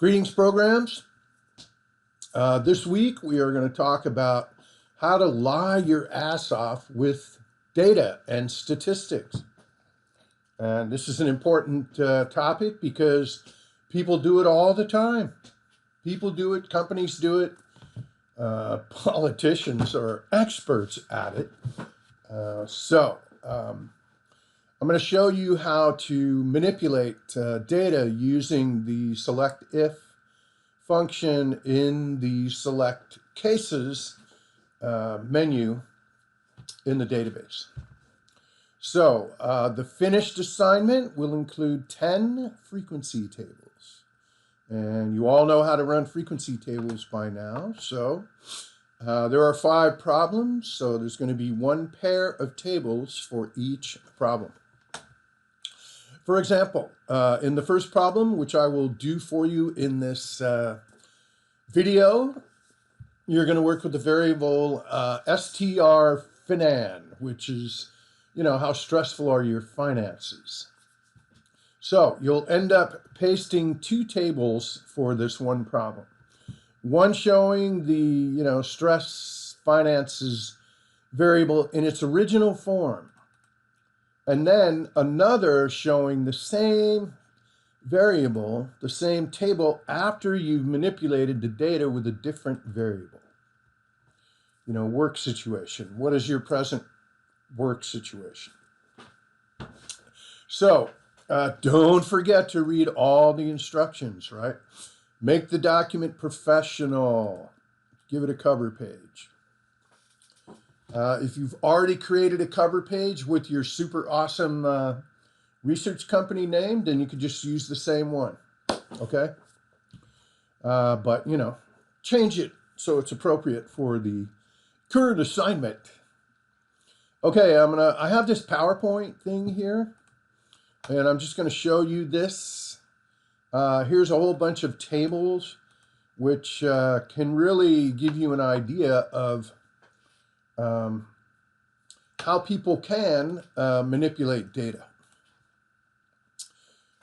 Greetings, programs. This week we are going to talk about how to lie your ass off with data and statistics. And this is an important topic because people do it all the time. People do it, companies do it, politicians are experts at it. I'm going to show you how to manipulate data using the select if function in the select cases menu in the database. So the finished assignment will include 10 frequency tables. And you all know how to run frequency tables by now. So there are 5 problems. So there's going to be 1 pair of tables for each problem. For example, in the first problem, which I will do for you in this video, you're going to work with the variable strFinan, which is, how stressful are your finances. So you'll end up pasting 2 tables for this one problem. One showing the, stress finances variable in its original form. And then another showing the same variable, the same table after you've manipulated the data with a different variable. Work situation. What is your present work situation? So don't forget to read all the instructions, right? Make the document professional. Give it a cover page. If you've already created a cover page with your super awesome research company name, then you could just use the same one, okay? But, change it so it's appropriate for the current assignment. Okay, I have this PowerPoint thing here, and I'm just gonna show you this. Here's a whole bunch of tables, which can really give you an idea of how people can manipulate data.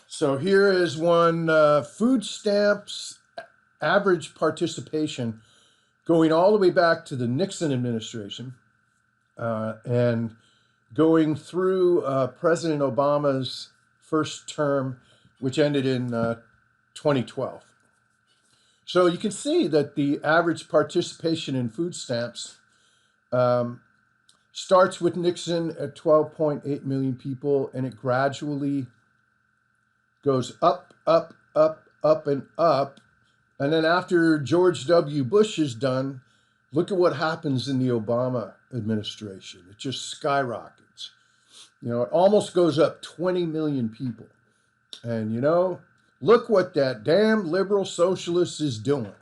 So here is one, food stamps average participation going all the way back to the Nixon administration and going through President Obama's first term, which ended in 2012. So you can see that the average participation in food stamps starts with Nixon at 12.8 million people, and it gradually goes up, up, up, up, and up. And then after George W. Bush is done, look at what happens in the Obama administration. It just skyrockets. It almost goes up 20 million people. And, look what that damn liberal socialist is doing.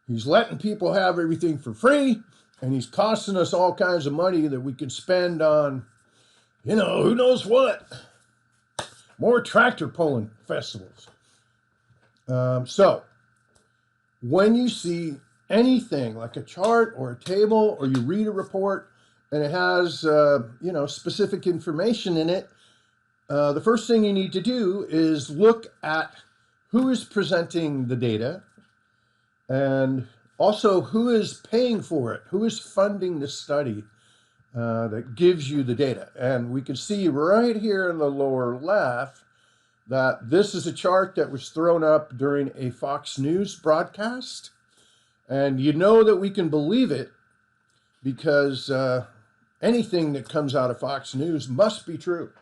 He's letting people have everything for free. And he's costing us all kinds of money that we can spend on, who knows what. More tractor pulling festivals. So when you see anything like a chart or a table, or you read a report and it has, specific information in it, the first thing you need to do is look at who is presenting the data and also who is paying for it, who is funding the study that gives you the data. And we can see right here in the lower left that this is a chart that was thrown up during a Fox News broadcast. And you know that we can believe it because anything that comes out of Fox News must be true.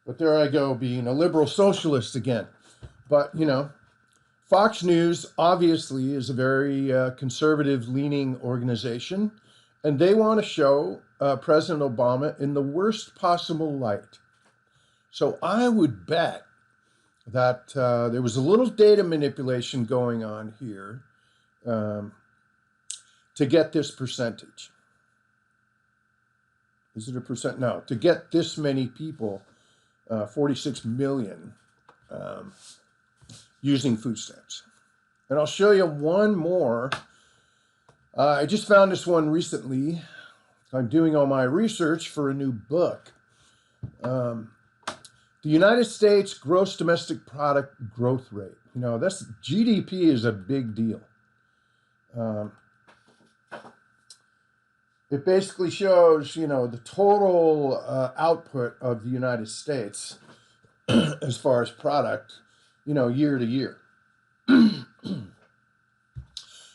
But there I go, being a liberal socialist again. But, Fox News obviously is a very conservative-leaning organization, and they want to show President Obama in the worst possible light. So I would bet that there was a little data manipulation going on here to get this percentage. Is it a percent? No, to get this many people, 46 million, using food stamps. And I'll show you one more. I just found this one recently. I'm doing all my research for a new book. The The United States gross domestic product growth rate. You know, that's GDP is a big deal. It basically shows, you know, the total output of the United States as far as product, you know, year to year.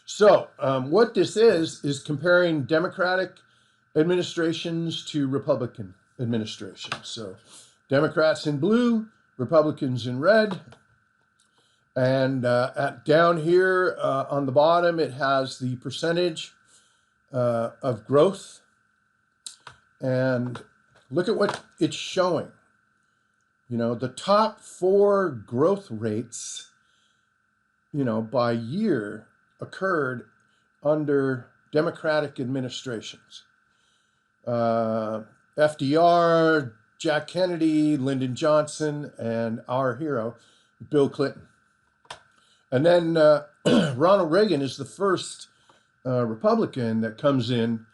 So what this is comparing Democratic administrations to Republican administrations. So Democrats in blue, Republicans in red. And down here on the bottom, it has the percentage of growth. And look at what it's showing. You know, the top 4 growth rates, you know, by year occurred under Democratic administrations. FDR, Jack Kennedy, Lyndon Johnson, and our hero, Bill Clinton. And then Ronald Reagan is the first Republican that comes in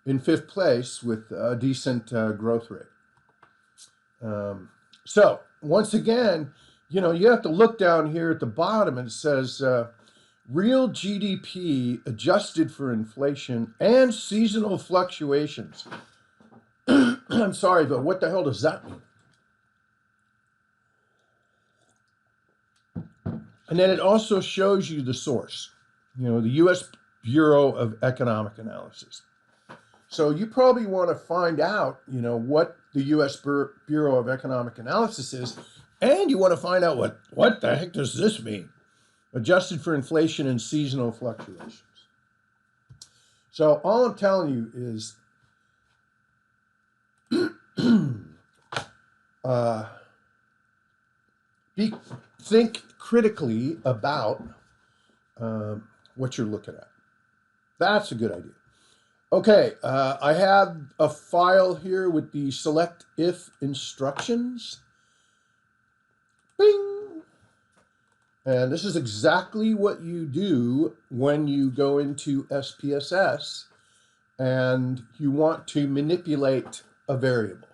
5th place with a decent growth rate. So once again, you know, you have to look down here at the bottom and it says real GDP adjusted for inflation and seasonal fluctuations. I'm sorry, but what the hell does that mean? And then it also shows you the source, you know, the U.S. Bureau of Economic Analysis. So you probably want to find out, you know, what the U.S. Bureau of Economic Analysis is, and you want to find out what the heck does this mean? Adjusted for inflation and seasonal fluctuations. So all I'm telling you is think critically about what you're looking at. That's a good idea. Okay, I have a file here with the select if instructions. Bing! And this is exactly what you do when you go into SPSS and you want to manipulate a variable.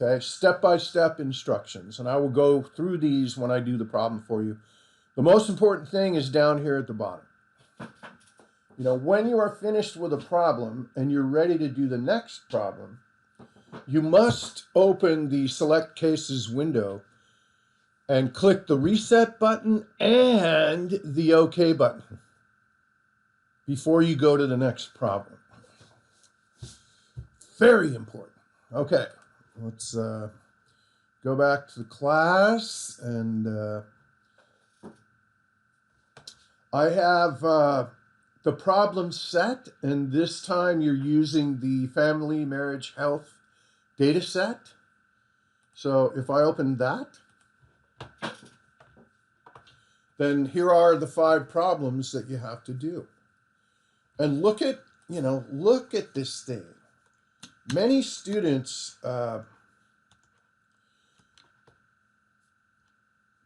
Okay, step-by-step instructions. And I will go through these when I do the problem for you. The most important thing is down here at the bottom. You know, when you are finished with a problem and you're ready to do the next problem, you must open the Select Cases window and click the Reset button and the OK button before you go to the next problem. Very important. Okay, let's go back to the class, and I have the problem set, and this time you're using the Family Marriage Health data set. So if I open that, then here are the 5 problems that you have to do. And look at, you know, look at this thing. Many students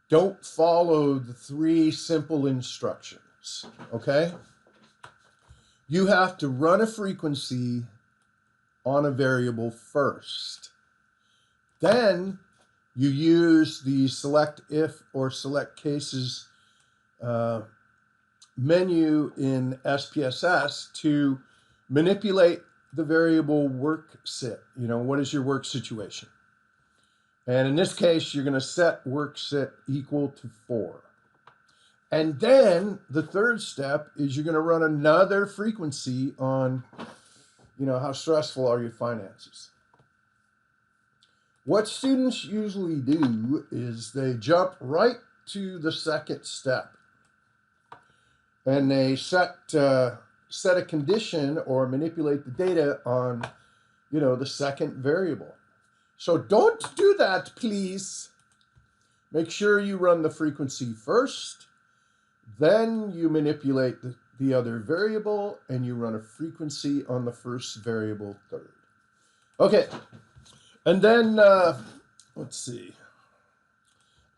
don't follow the 3 simple instructions, okay? You have to run a frequency on a variable first. Then you use the select if or select cases menu in SPSS to manipulate the variable work sit. You know, what is your work situation? And in this case, you're going to set work sit equal to 4. And then the third step is you're going to run another frequency on, you know, how stressful are your finances. What students usually do is they jump right to the second step. And they set a condition or manipulate the data on, you know, the second variable. So don't do that, please. Make sure you run the frequency first. Then you manipulate the other variable, and you run a frequency on the first variable third. Okay, and then, let's see.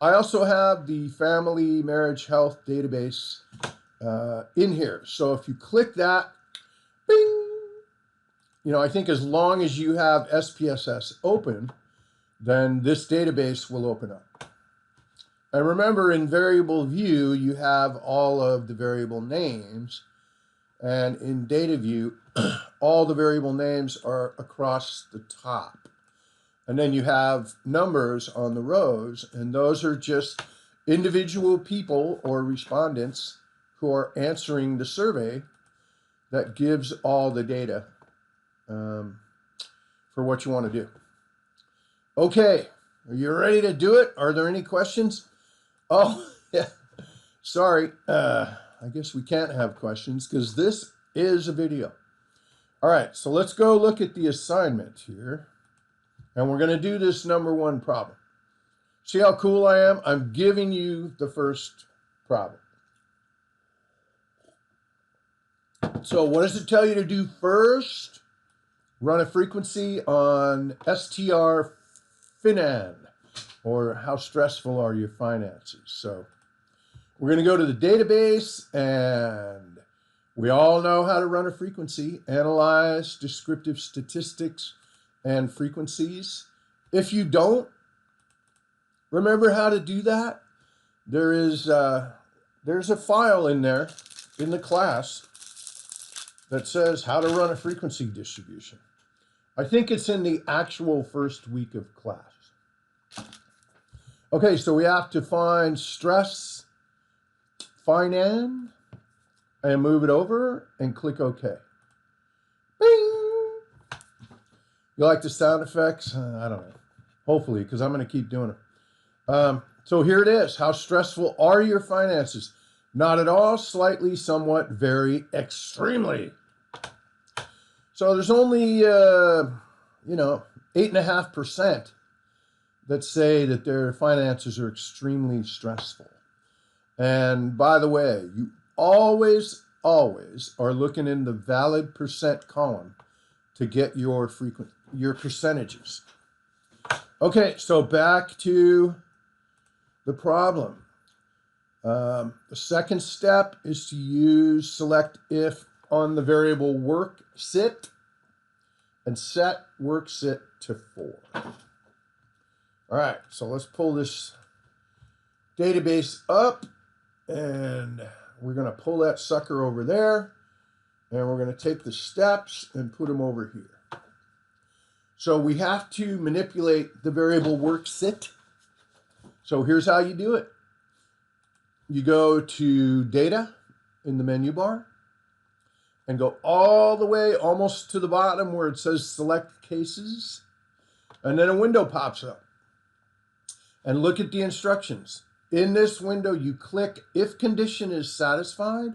I also have the Family Marriage Health database in here. So if you click that, bing, you know, I think as long as you have SPSS open, then this database will open up. And remember, in variable view, you have all of the variable names. And in data view, all the variable names are across the top. And then you have numbers on the rows, and those are just individual people or respondents who are answering the survey that gives all the data for what you want to do. Okay, are you ready to do it? Are there any questions? Oh, yeah, sorry. I guess we can't have questions because this is a video. All right, so let's go look at the assignment here. And we're going to do this number one problem. See how cool I am? I'm giving you the first problem. So what does it tell you to do first? Run a frequency on STR Finan, or how stressful are your finances. So we're going to go to the database, and we all know how to run a frequency, analyze descriptive statistics and frequencies. If you don't remember how to do that, there's a file in there in the class that says how to run a frequency distribution. I think it's in the actual first week of class. Okay, so we have to find stress Finan and move it over and click OK. Bing! You like the sound effects? I don't know. Hopefully, because I'm going to keep doing it. So here it is. How stressful are your finances? Not at all, slightly, somewhat, very, extremely. So there's only, 8.5% that say that their finances are extremely stressful. And by the way, you always are looking in the valid percent column to get your percentages. Okay, so back to the problem. The second step is to use select if on the variable work sit and set work sit to 4. All right, so let's pull this database up, and we're going to pull that sucker over there, and we're going to take the steps and put them over here. So we have to manipulate the variable work sit. So here's how you do it. You go to data in the menu bar and go all the way almost to the bottom where it says select cases. And then a window pops up. And look at the instructions. In this window, you click if condition is satisfied,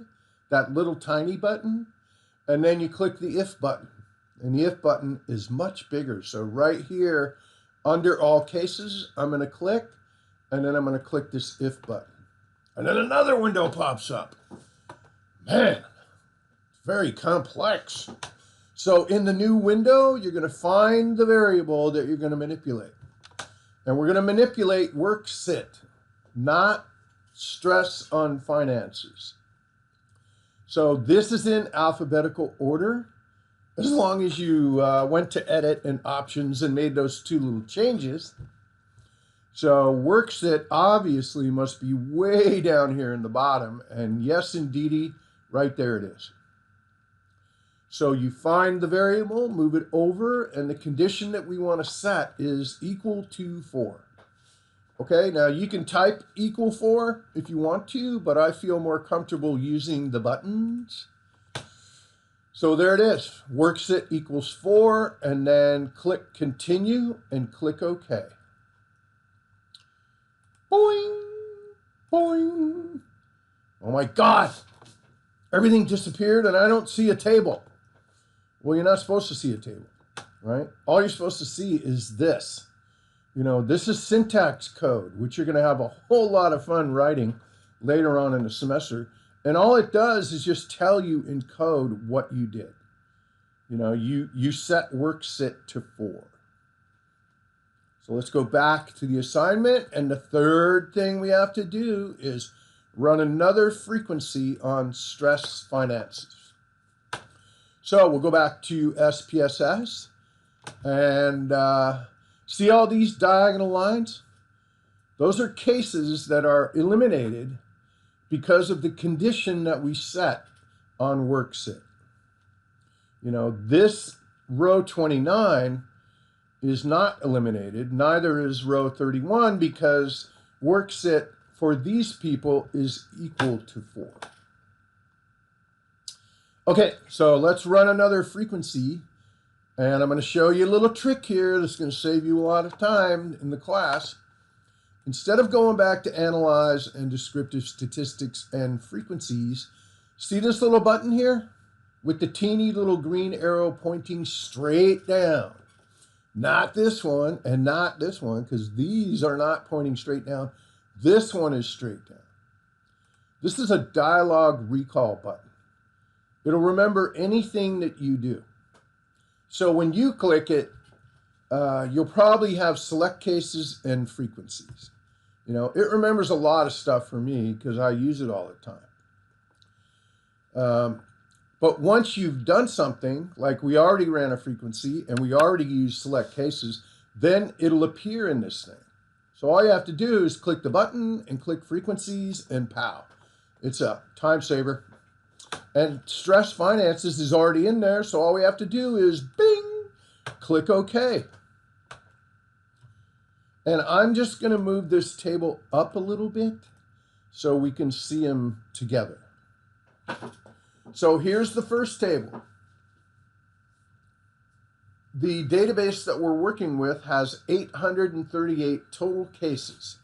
that little tiny button, and then you click the if button. And the if button is much bigger. So right here, under all cases, I'm going to click, and then I'm going to click this if button. And then another window pops up. Man, it's very complex. So in the new window, you're going to find the variable that you're going to manipulate. And we're going to manipulate work sit, not stress on finances. So this is in alphabetical order. As long as you went to edit and options and made those two little changes. So work sit obviously must be way down here in the bottom. And yes, indeedy, right there it is. So you find the variable, move it over, and the condition that we want to set is equal to 4. Okay, now you can type equal 4 if you want to, but I feel more comfortable using the buttons. So there it is, work sit equals 4, and then click continue and click OK. Boing, boing. Oh my God, everything disappeared and I don't see a table. Well, you're not supposed to see a table, right? All you're supposed to see is this. You know, this is syntax code, which you're going to have a whole lot of fun writing later on in the semester. And all it does is just tell you in code what you did. You know, you set work sit to 4. So let's go back to the assignment. And the third thing we have to do is run another frequency on stress finances. So we'll go back to SPSS and See all these diagonal lines? Those are cases that are eliminated because of the condition that we set on WorkSit. You know, this row 29 is not eliminated, neither is row 31, because WorkSit for these people is equal to 4. Okay, so let's run another frequency, and I'm going to show you a little trick here that's going to save you a lot of time in the class. Instead of going back to analyze and descriptive statistics and frequencies, see this little button here with the teeny little green arrow pointing straight down? Not this one and not this one, because these are not pointing straight down. This one is straight down. This is a dialogue recall button. It'll remember anything that you do. So when you click it, you'll probably have select cases and frequencies. You know, it remembers a lot of stuff for me because I use it all the time. But once you've done something, like we already ran a frequency and we already used select cases, then it'll appear in this thing. So all you have to do is click the button and click frequencies and pow. It's a time saver. And stress finances is already in there, so all we have to do is bing, click OK. And I'm just going to move this table up a little bit so we can see them together. So here's the first table. The database that we're working with has 838 total cases.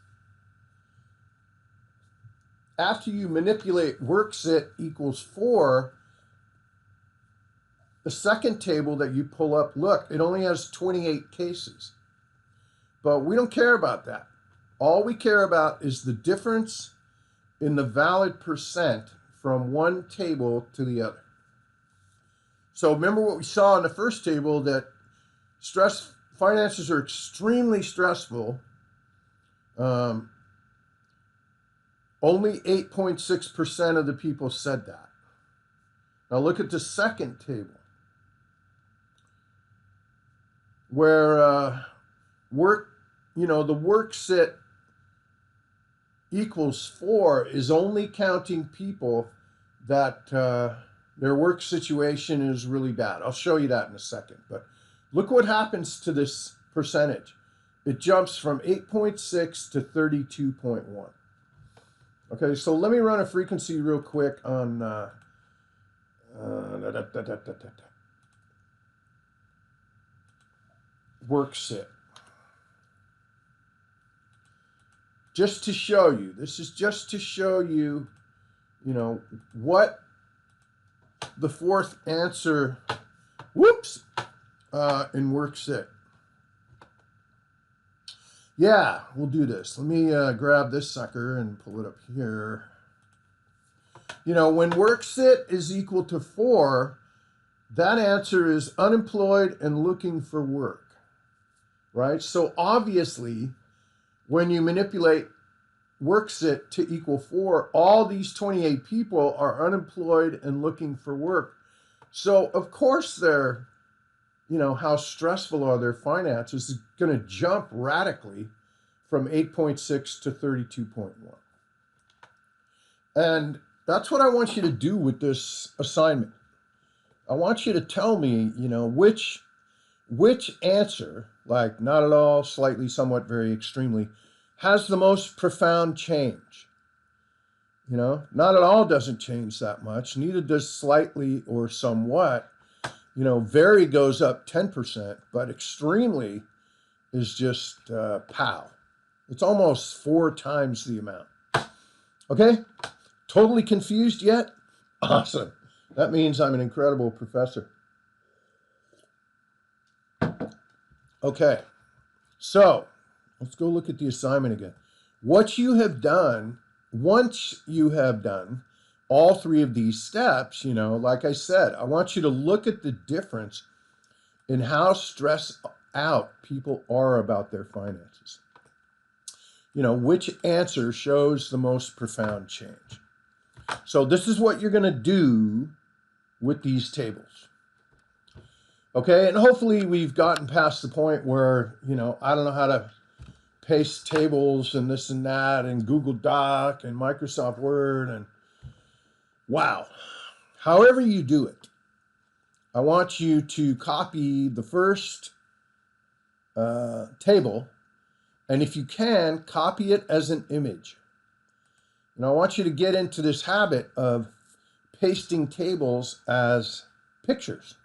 After you manipulate WorkSit equals 4, the second table that you pull up, look, it only has 28 cases. But we don't care about that. All we care about is the difference in the valid percent from one table to the other. So remember what we saw in the first table, that finances are extremely stressful. Only 8.6% of the people said that. Now look at the second table, where the WorkSit equals 4 is only counting people that their work situation is really bad. I'll show you that in a second. But look what happens to this percentage. It jumps from 8.6 to 32.1. Okay, so let me run a frequency real quick on WorkSit. Just to show you, this is just to show you, what the fourth answer, in WorkSit. Yeah, we'll do this. Let me grab this sucker and pull it up here. When WorkSit is equal to 4, that answer is unemployed and looking for work, right? So obviously, when you manipulate WorkSit to equal 4, all these 28 people are unemployed and looking for work. So of course they're, how stressful are their finances is going to jump radically from 8.6 to 32.1. And that's what I want you to do with this assignment. I want you to tell me, which answer, like not at all, slightly, somewhat, very, extremely, has the most profound change. Not at all doesn't change that much. Neither does slightly or somewhat. Very goes up 10%, but extremely is just pow. It's almost 4 times the amount. Okay? Totally confused yet? Awesome. That means I'm an incredible professor. Okay. So, let's go look at the assignment again. What you have done, once you have done all 3 of these steps, like I said, I want you to look at the difference in how stressed out people are about their finances. Which answer shows the most profound change. So this is what you're going to do with these tables. Okay, and hopefully we've gotten past the point where, I don't know how to paste tables and this and that and Google Doc and Microsoft Word and wow. However you do it, I want you to copy the first table, and if you can, copy it as an image. And I want you to get into this habit of pasting tables as pictures.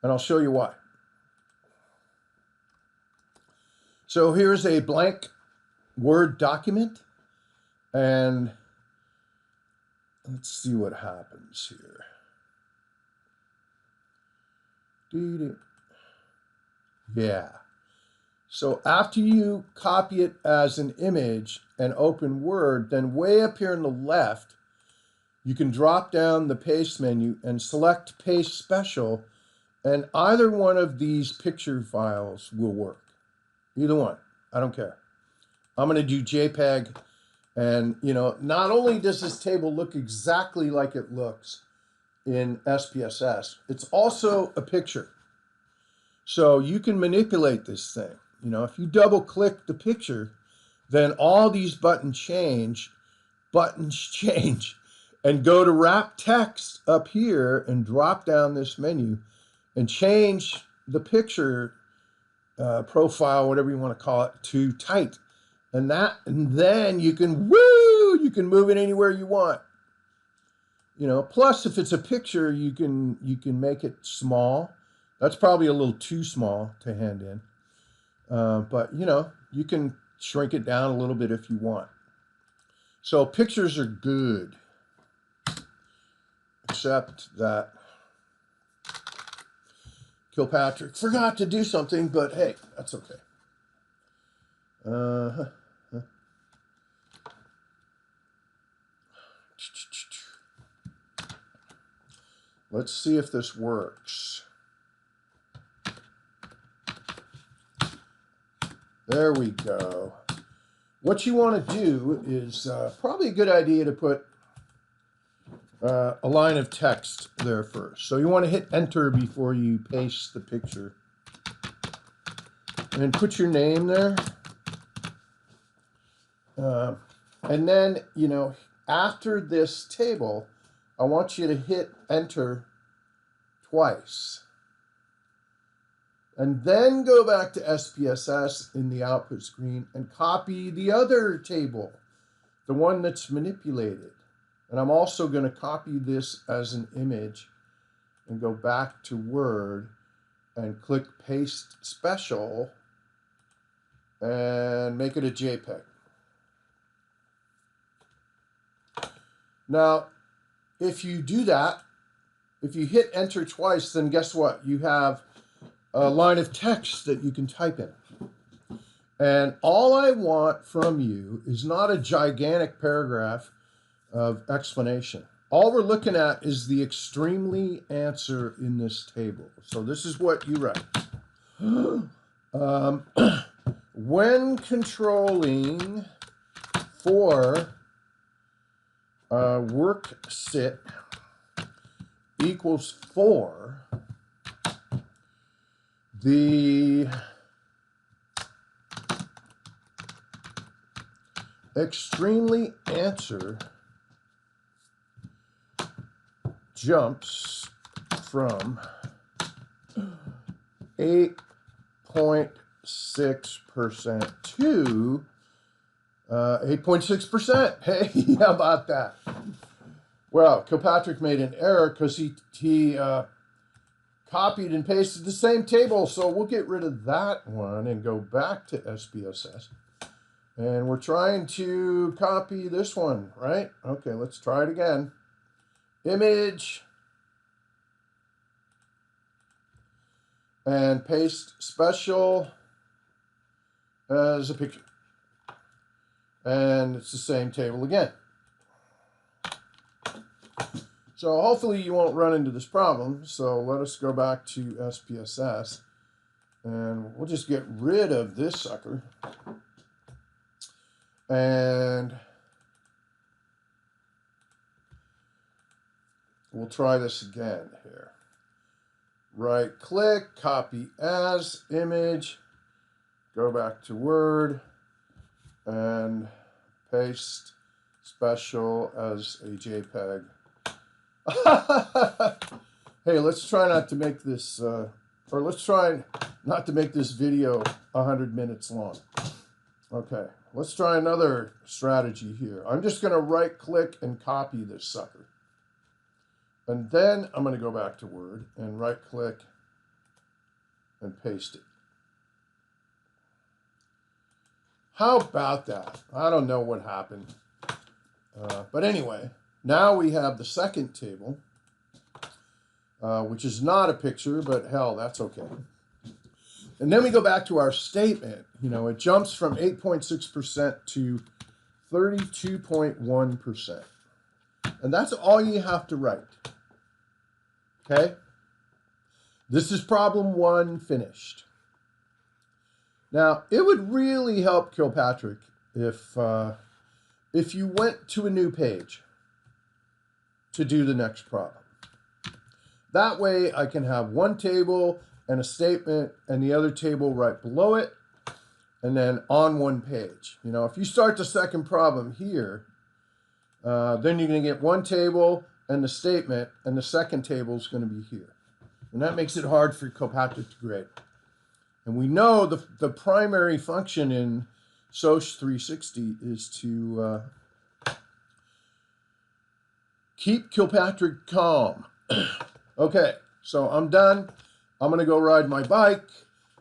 And I'll show you why. So here's a blank Word document, and let's see what happens here. Yeah. So after you copy it as an image and open Word, then way up here on the left, you can drop down the paste menu and select Paste Special, and either one of these picture files will work. Either one. I don't care. I'm going to do JPEG, and not only does this table look exactly like it looks in SPSS, it's also a picture. So you can manipulate this thing. If you double click the picture, then all these buttons change, and go to wrap text up here and drop down this menu and change the picture profile, whatever you want to call it, to tight. And then you can move it anywhere you want. Plus if it's a picture, you can make it small. That's probably a little too small to hand in. But you can shrink it down a little bit if you want. So pictures are good, except that Kilpatrick forgot to do something, but hey, that's okay. Let's see if this works. There we go. What you want to do is probably a good idea to put a line of text there first. So you want to hit enter before you paste the picture. And put your name there. And then, after this table, I want you to hit enter twice. And then go back to SPSS in the output screen and copy the other table, the one that's manipulated. And I'm also going to copy this as an image and go back to Word and click Paste Special and make it a JPEG. Now, if you do that, if you hit enter twice, then guess what? You have a line of text that you can type in. And all I want from you is not a gigantic paragraph of explanation. All we're looking at is the extremely answer in this table. So this is what you write. When controlling for work sit equals 4, the extremely answer jumps from 8.6% to 8.6%. Hey, how about that? Well, Kilpatrick made an error because he copied and pasted the same table, so we'll get rid of that one and go back to SPSS. And we're trying to copy this one, right? Okay, let's try it again. Image. And paste special as a picture. And it's the same table again. So hopefully you won't run into this problem. So let us go back to SPSS. And we'll just get rid of this sucker. And we'll try this again here. right click, copy as image, go back to Word, and paste special as a JPEG. Hey, let's try not to make this, or let's try not to make this video 100 minutes long. Okay, let's try another strategy here. I'm just going to right click and copy this sucker. And then I'm going to go back to Word and right click and paste it. How about that? I don't know what happened. But anyway, now we have the second table, which is not a picture, but hell, that's okay. And then we go back to our statement. You know, it jumps from 8.6% to 32.1%. And that's all you have to write. Okay? This is problem 1 finished. Now, it would really help Kilpatrick if you went to a new page to do the next problem. That way I can have one table and a statement and the other table right below it and then on one page. You know, if you start the second problem here, then you're going to get one table and the statement, and the second table is going to be here. And that makes it hard for Kilpatrick to grade. And we know the primary function in SOC 360 is to keep Kilpatrick calm. Okay, so I'm done. I'm going to go ride my bike.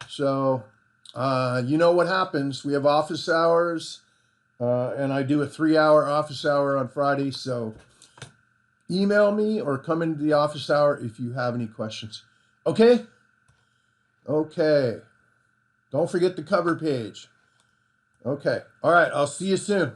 So you know what happens. We have office hours, and I do a 3-hour office hour on Friday. So email me or come into the office hour if you have any questions. Okay? Okay. Don't forget the cover page. Okay. All right. I'll see you soon.